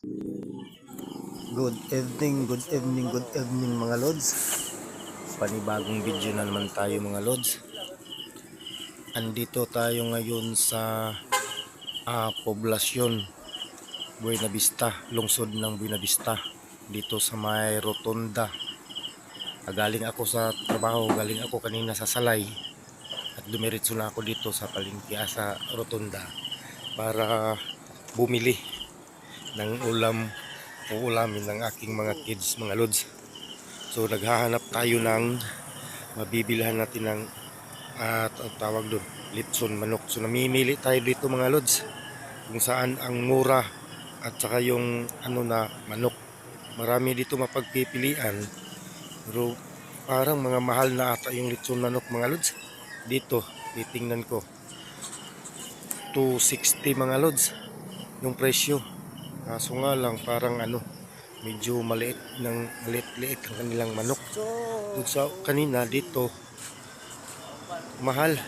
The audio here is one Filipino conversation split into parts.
Good evening mga lods. Panibagong video na naman tayo mga lods. Andito tayo ngayon sa poblasyon Buena Vista, lungsod ng Buena Vista, dito sa may Rotonda. Galing ako sa trabaho, galing ako kanina sa Salay at dumiretso na ako dito sa palengke sa Rotonda para bumili ng uulamin ng aking mga kids mga lods. So naghahanap tayo ng mabibilhan natin ng tawag doon, litson manok. So namimili tayo dito mga lods kung saan ang mura at saka yung manok. Marami dito mapagpipilian, pero parang mga mahal na ata yung litson manok mga lods. Dito titingnan ko 260 mga lods yung presyo. Kaso nga lang parang medyo maliit ang kanilang manok. Doon sa kanina dito mahal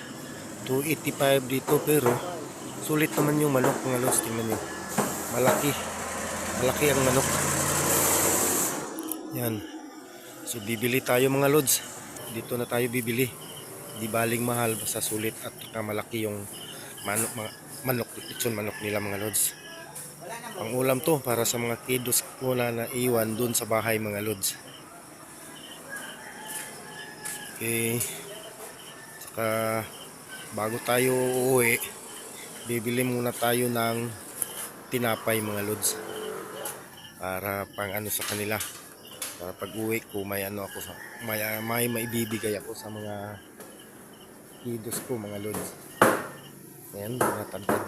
285 dito, pero sulit naman yung manok mga lods. Tingnan nyo, malaki ang manok yan. So bibili tayo mga lods, dito na tayo bibili. Di baling mahal, basta sulit at malaki yung manok litson manok nila mga lods. Ang ulam to para sa mga kiddos ko na naiwan dun sa bahay mga lods. Okay. Saka bago tayo uuwi, bibili muna tayo ng tinapay mga lods. Para pang sa kanila. Para pag uwi ko may may maibibigay ako sa mga kiddos ko mga lods. Ayan, natagtad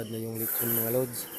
na yung litson mga lods.